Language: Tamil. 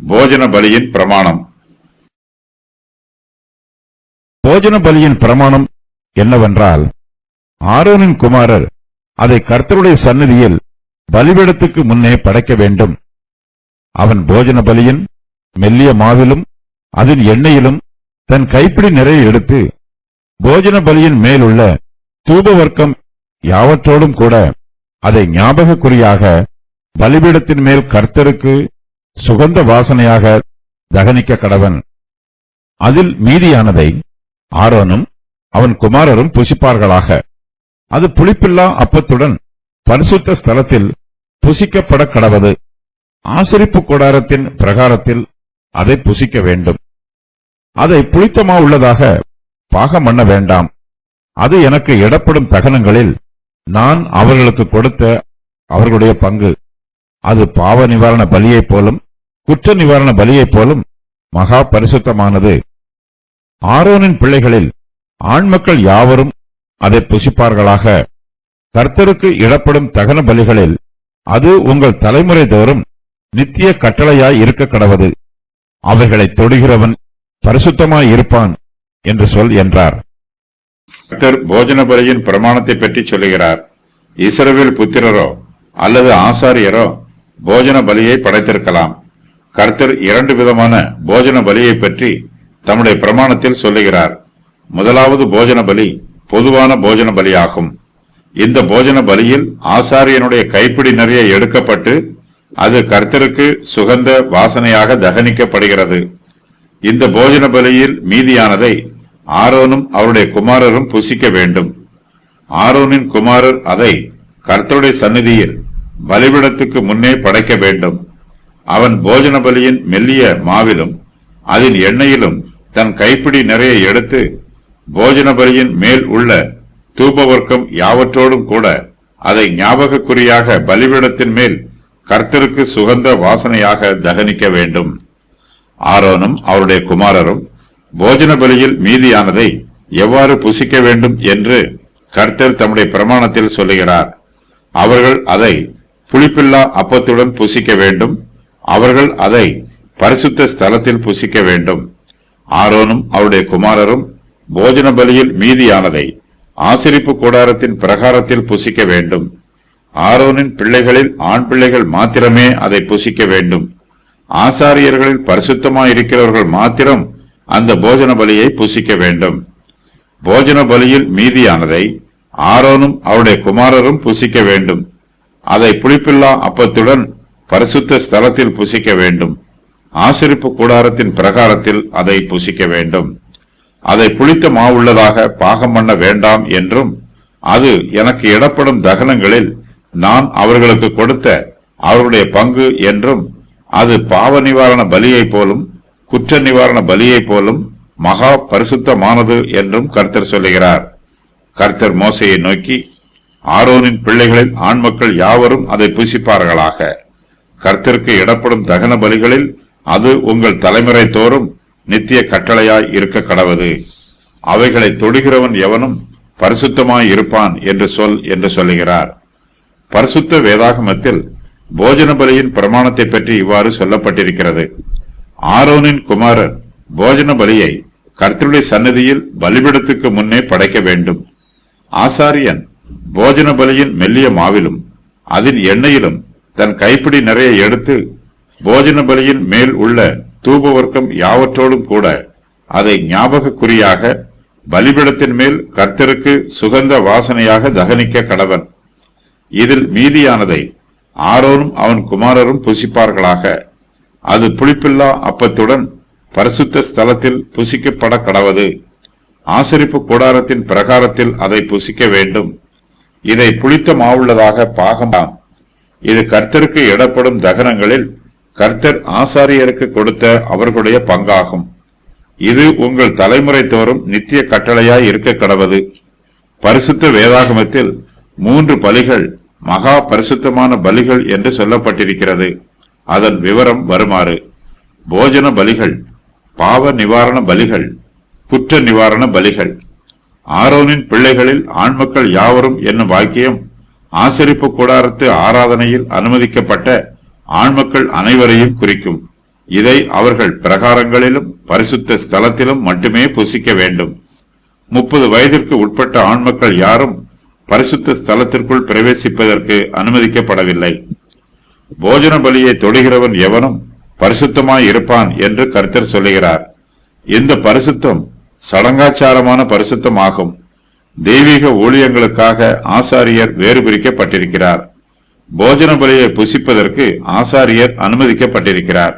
போஜன பலியின் பிரமாணம். போஜன பலியின் பிரமாணம் என்னவென்றால், ஆரோனின் குமாரர் அதை கர்த்தருடைய சந்நிதியில் பலிபீடத்துக்கு முன்னே படைக்க வேண்டும். அவன் போஜன பலியின் மெல்லிய மாவிலும் அதன் எண்ணெயிலும் தன் கைப்பிடி நிறைய எடுத்து, போஜன பலியின் மேலுள்ள தூபவர்க்கம் யாவற்றோடும் கூட அதை ஞாபக குறியாக பலிபீடத்தின் மேல் கர்த்தருக்கு சுகந்த வாசனையாக தகனிக்க கடவன். அதில் மீதியானதை ஆரோனும் அவன் குமாரரும் புசிப்பார்களாக. அது புளிப்பில்லா அப்பத்துடன் பரிசுத்த ஸ்தலத்தில் புசிக்கப்பட கடவது. ஆசரிப்பு கூடாரத்தின் பிரகாரத்தில் அதை புசிக்க வேண்டும். அதை புளித்தமா உள்ளதாக பாகம் பண்ண வேண்டாம். அது எனக்கு இடப்படும் தகனங்களில் நான் அவர்களுக்கு கொடுத்த அவர்களுடைய பங்கு. அது பாவ நிவாரண பலியைப் போலும் குற்ற நிவாரண பலியைப் போலும் மகா பரிசுத்தமானது. ஆரோனின் பிள்ளைகளில் ஆண்மக்கள் யாவரும் அதை புசிப்பார்களாக. கர்த்தருக்கு இடப்படும் தகன பலிகளில் அது உங்கள் தலைமுறை தோறும் நித்திய கட்டளையாய் இருக்க கடவது. அவைகளை தொடுகிறவன் பரிசுத்தமாய் இருப்பான் என்று சொல் என்றார். கர்த்தர் போஜன பலியின் பிரமாணத்தை பற்றி சொல்லுகிறார். இஸ்ரவேல் புத்திரரோ அல்லது ஆசாரியரோ போஜன பலியை படைத்திருக்கலாம். கர்த்தர் 2 விதமான போஜன பலியை பற்றி தம்முடைய பிரமாணத்தில் சொல்லுகிறார். முதலாவது போஜன பலி பொதுவான போஜன பலியாகும். இந்த போஜன பலியில் ஆசாரியனுடைய கைப்பிடி நிறைய எடுக்கப்பட்டு அது கர்த்தருக்கு சுகந்த வாசனையாக தகனிக்கப்படுகிறது. இந்த போஜன பலியில் மீதியானதை ஆரோனும் அவருடைய குமாரரும் புசிக்க வேண்டும். ஆரோனின் குமாரர் அதை கர்த்தருடைய சந்நிதியில் பலிபீடத்துக்கு முன்னே படைக்க வேண்டும். அவன் போஜன பலியின் மெல்லிய மாவிலும் அதன் எண்ணெயிலும் தன் கைப்பிடி நிறைய எடுத்து போஜன பலியின் மேல் உள்ள தூபவர்க்கம் யாவற்றோடும் கூட அதை ஞாபக குறியாக பலிபீடத்தின் மேல் கர்த்தருக்கு சுகந்த வாசனையாக தகனிக்க வேண்டும். ஆரோனும் அவருடைய குமாரரும் போஜன பலியில் மீதியானதை எவ்வாறு புசிக்க வேண்டும் என்று கர்த்தர் தம்முடைய பிரமாணத்தில் சொல்லுகிறார். அவர்கள் அதை புளிப்பில்லா அப்பத்துடன் புசிக்க வேண்டும். அவர்கள் அதை பரிசுத்த ஸ்தலத்தில் புசிக்க வேண்டும். ஆரோனும் அவருடைய குமாரரும் போஜன பலியில் மீதியானதை ஆசரிப்பு கூடாரத்தின் பிரகாரத்தில் புசிக்க வேண்டும். ஆரோனின் பிள்ளைகளில் ஆண் பிள்ளைகள் மாத்திரமே அதை புசிக்க வேண்டும். ஆசாரியர்களில் பரிசுத்தமாயிருக்கிறவர்கள் மாத்திரம் அந்த போஜன பலியை புசிக்க வேண்டும். போஜன பலியில் மீதியானதை ஆரோனும் அவருடைய குமாரரும் புசிக்க வேண்டும். அதை புளிப்பில்லா அப்பத்துடன் பரிசுத்த ஸ்தலத்தில் புசிக்க வேண்டும். ஆசரிப்பு கூடாரத்தின் பிரகாரத்தில் அதை புசிக்க வேண்டும். அதை புளித்த மாவுள்ளதாக பாகம் பண்ண வேண்டாம் என்றும், அது எனக்கு இடப்படும் தகனங்களில் நான் அவர்களுக்கு கொடுத்த அவர்களுடைய பங்கு என்றும், அது பாவ நிவாரண பலியை போலும் குற்ற நிவாரண பலியை போலும் மகா பரிசுத்தமானது என்றும் கர்த்தர் சொல்லுகிறார். கர்த்தர் மோசையை நோக்கி, ஆரோனின் பிள்ளைகளில் ஆண்மக்கள் யாவரும் அதை புசிப்பார்களாக. கர்த்தருக்கு இடப்படும் தகன பலிகளில் அது உங்கள் தலைமுறை தோறும் நித்திய கட்டளையாய் இருக்க கடவது. அவைகளை தொடுகிறவன் எவனும் பரிசுத்தமாய் இருப்பான் என்று சொல் என்று சொல்லுகிறார். பரிசுத்த வேதாகமத்தில் போஜன பலியின் பிரமாணத்தை பற்றி இவ்வாறு சொல்லப்பட்டிருக்கிறது. ஆரோனின் குமாரர் போஜன பலியை கர்த்தருடைய சந்நிதியில் பலிபீடத்துக்கு முன்னே படைக்க வேண்டும். ஆசாரியன் போஜன பலியின் மெல்லிய மாவிலும் அதன் எண்ணெயிலும் தன் கைப்பிடி நிறைய எடுத்து போஜன பலியின் மேல் உள்ள தூபவர்க்கம் யாவற்றோடும் கூட அதை ஞாபக குறியாக பலிபீடத்தின் மேல் கர்த்தருக்கு சுகந்த வாசனையாக தகனிக்க கடவன். இதில் மீதியானதை ஆரோனும் அவன் குமாரரும் புசிப்பார்களாக. அது புளிப்பில்லா அப்பத்துடன் பரிசுத்த ஸ்தலத்தில் புசிக்கப்பட கடவது. ஆசரிப்பு கூடாரத்தின் பிரகாரத்தில் அதை புசிக்க வேண்டும். இதை புளித்த மாவுள்ளதாக பாகமாம். இது கர்த்தருக்கு இடப்படும் தகனங்களில் கர்த்தர் ஆசாரியருக்கு கொடுத்த அவர்களுடைய பங்காகும். இது உங்கள் தலைமுறை தோறும் நித்திய கட்டளையாய் இருக்க கடவது. பரிசுத்த வேதாகமத்தில் 3 பலிகள் மகா பரிசுத்தமான பலிகள் என்று சொல்லப்பட்டிருக்கிறது. அதன் விவரம் வருமாறு: போஜன பலிகள், பாவ நிவாரண பலிகள், குற்ற நிவாரண பலிகள். ஆரோனின் பிள்ளைகளில் ஆண்மக்கள் யாவரும் என்னும் வாக்கியம் ஆசரிப்பு கூடாரத்து ஆராதனையில் அனுமதிக்கப்பட்ட ஆண்மக்கள் அனைவரையும் குறிக்கும். இதை அவர்கள் பிரகாரங்களிலும் பரிசுத்த ஸ்தலத்திலும் மட்டுமே புசிக்க வேண்டும். 30 வயதிற்கு உட்பட்ட ஆண்மக்கள் யாரும் பரிசுத்த ஸ்தலத்திற்குள் பிரவேசிப்பதற்கு அனுமதிக்கப்படவில்லை. போஜன பலியை தொடுகிறவன் எவனும் பரிசுத்தமாய் இருப்பான் என்று கர்த்தர் சொல்லுகிறார். இந்த பரிசுத்தம் சடங்காச்சாரமான பரிசுத்தம் ஆகும். தெய்வீக ஊழியங்களுக்காக ஆசாரியர் வேறு பிரிக்கப்பட்டிருக்கிறார். போஜன பலியை புசிப்பதற்கு ஆசாரியர் அனுமதிக்கப்பட்டிருக்கிறார்.